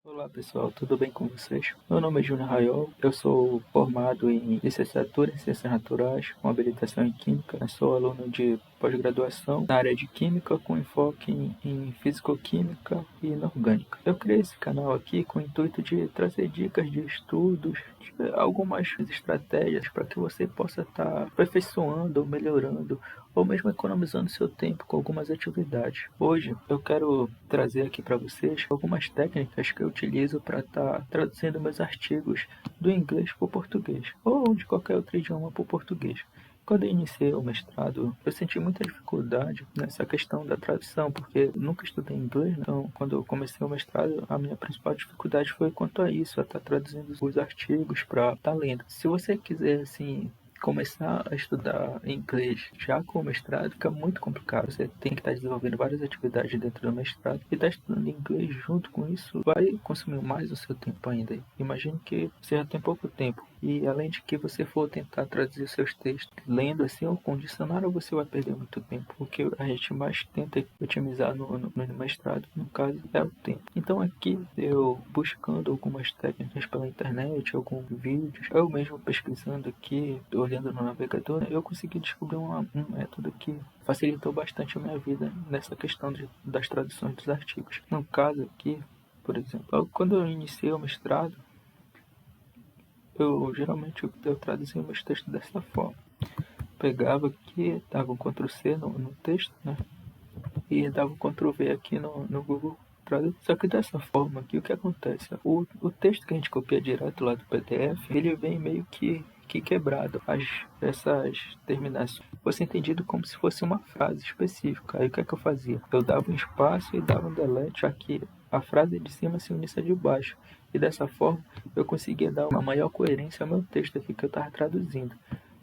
Olá pessoal, tudo bem com vocês? Meu nome é Júnior Raiol, eu sou formado em licenciatura em Ciências Naturais, com habilitação em Química. Eu sou aluno de pós-graduação na área de Química, com enfoque em Físico-Química e Inorgânica. Eu criei esse canal aqui com o intuito de trazer dicas de estudos, de algumas estratégias para que você possa estar aperfeiçoando ou melhorando ou mesmo economizando seu tempo com algumas atividades. Hoje eu quero trazer aqui para vocês algumas técnicas que eu utilizo para estar traduzindo meus artigos do inglês para o português ou de qualquer outro idioma para o português. Quando eu iniciei o mestrado, eu senti muita dificuldade nessa questão da tradução, porque eu nunca estudei inglês, né? Então quando eu comecei o mestrado, a minha principal dificuldade foi quanto a isso, a estar traduzindo os artigos para estar lendo. Se você quiser, assim, começar a estudar inglês já com o mestrado fica muito complicado. Você tem que estar desenvolvendo várias atividades dentro do mestrado e estar estudando inglês junto com isso vai consumir mais o seu tempo ainda. Imagine que você já tem pouco tempo e além de que você for tentar traduzir seus textos lendo assim ou com dicionário, você vai perder muito tempo. O que a gente mais tenta otimizar no mestrado, no caso, é o tempo. Então aqui eu buscando algumas técnicas pela internet, alguns vídeos, eu mesmo pesquisando aqui, olhando no navegador, eu consegui descobrir um método que facilitou bastante a minha vida nessa questão das traduções dos artigos. No caso aqui, por exemplo, quando eu iniciei o mestrado, eu geralmente eu traduzia meus textos dessa forma. Pegava aqui, dava um Ctrl+C no texto, né? E dava um Ctrl+V aqui no Google Tradutor. Só que dessa forma aqui, o que acontece? O texto que a gente copia direto lá do PDF, ele vem meio que quebrado. Essas terminações fosse entendido como se fosse uma frase específica. Aí o que é que eu fazia? Eu dava um espaço e dava um delete aqui. A frase de cima se unisse a de baixo. E dessa forma eu conseguia dar uma maior coerência ao meu texto aqui que eu estava traduzindo.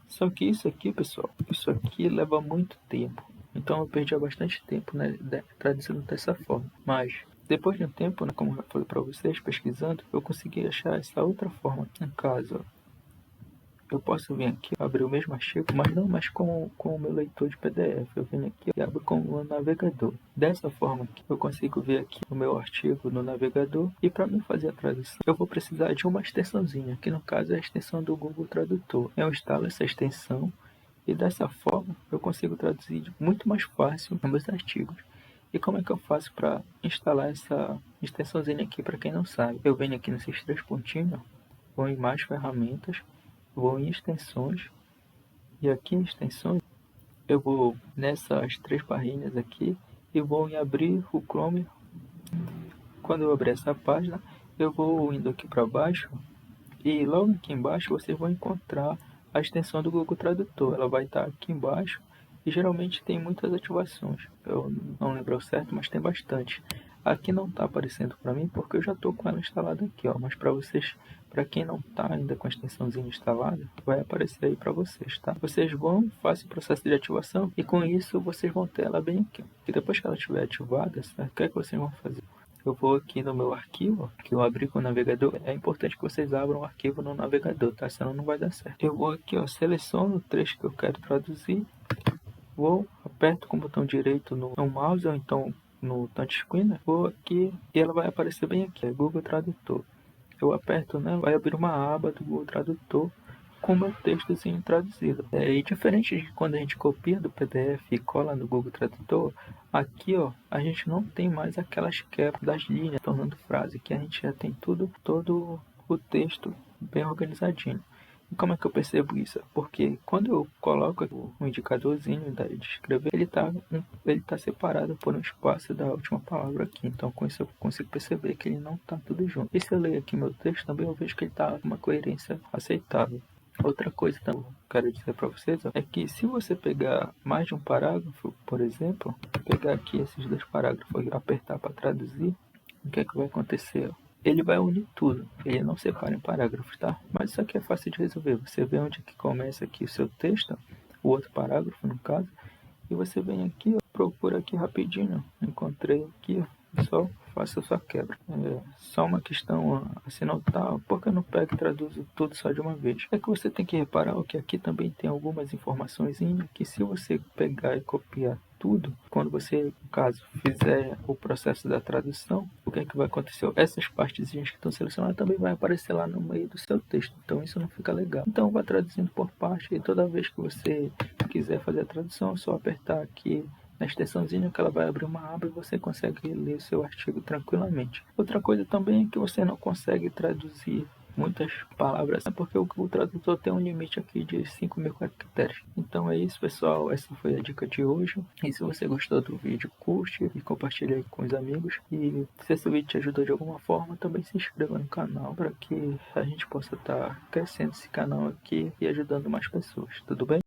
Só que isso aqui, pessoal, isso aqui leva muito tempo. Então eu perdi bastante tempo, né, traduzindo dessa forma. Mas depois de um tempo, né, como eu já falei para vocês, pesquisando, eu consegui achar essa outra forma. No caso, eu posso vir aqui, abrir o mesmo artigo, mas não mais com o meu leitor de PDF. Eu venho aqui e abro com o navegador. Dessa forma aqui, eu consigo ver aqui o meu artigo no navegador. E para mim fazer a tradução, eu vou precisar de uma extensãozinha, que no caso é a extensão do Google Tradutor. Eu instalo essa extensão e dessa forma eu consigo traduzir muito mais fácil os meus artigos. E como é que eu faço para instalar essa extensãozinha aqui para quem não sabe? Eu venho aqui nesses três pontinhos, vou em mais ferramentas, vou em extensões e aqui em extensões eu vou nessas três barrinhas aqui e vou em abrir o Chrome. Quando eu abrir essa página, eu vou indo aqui para baixo e logo aqui embaixo vocês vão encontrar a extensão do Google Tradutor. Ela vai estar aqui embaixo e geralmente tem muitas ativações. Eu não lembro certo, mas tem bastante. Aqui não está aparecendo para mim porque eu já estou com ela instalada aqui, ó. Mas para vocês, para quem não está ainda com a extensãozinha instalada, vai aparecer aí para vocês, tá? Vocês vão, façam o processo de ativação e com isso vocês vão ter ela bem aqui. E depois que ela estiver ativada, certo? O que é que vocês vão fazer? Eu vou aqui no meu arquivo, que eu abri com o navegador. É importante que vocês abram o arquivo no navegador, tá? Senão não vai dar certo. Eu vou aqui, ó, seleciono o trecho que eu quero traduzir. Vou, aperto com o botão direito no mouse ou então no touchscreen, né? Vou aqui e ela vai aparecer bem aqui, é Google Tradutor. Eu aperto, né? Vai abrir uma aba do Google Tradutor com o meu texto assim traduzido. E diferente de quando a gente copia do PDF e cola no Google Tradutor, aqui ó, a gente não tem mais aquelas quebras das linhas tornando frase, que a gente já tem todo o texto bem organizadinho. E como é que eu percebo isso? Porque quando eu coloco o indicadorzinho de escrever, ele tá separado por um espaço da última palavra aqui. Então com isso eu consigo perceber que ele não está tudo junto. E se eu ler aqui meu texto, também eu vejo que ele está com uma coerência aceitável. Outra coisa que eu quero dizer para vocês é que se você pegar mais de um parágrafo, por exemplo, pegar aqui esses dois parágrafos e apertar para traduzir, o que é que vai acontecer? Ele vai unir tudo, ele não separa em parágrafos, tá? Mas isso aqui é fácil de resolver. Você vê onde é que começa aqui o seu texto, o outro parágrafo no caso, e você vem aqui, ó, procura aqui rapidinho. Encontrei aqui, ó, só faço a sua quebra. É só uma questão a se notar, porque eu não pego e traduzo tudo só de uma vez. É que você tem que reparar que aqui também tem algumas informações que se você pegar e copiar tudo, quando você, no caso, fizer o processo da tradução, o que é que vai acontecer? Essas partezinhas que estão selecionadas também vai aparecer lá no meio do seu texto, então isso não fica legal. Então vai traduzindo por parte, e toda vez que você quiser fazer a tradução, é só apertar aqui na extensãozinha que ela vai abrir uma aba e você consegue ler seu artigo tranquilamente. Outra coisa também é que você não consegue traduzir muitas palavras, porque o tradutor tem um limite aqui de 5.000 caracteres. Então é isso, pessoal, essa foi a dica de hoje. E se você gostou do vídeo, curte e compartilhe aí com os amigos. E se esse vídeo te ajudou de alguma forma, também se inscreva no canal para que a gente possa estar crescendo esse canal aqui e ajudando mais pessoas, tudo bem?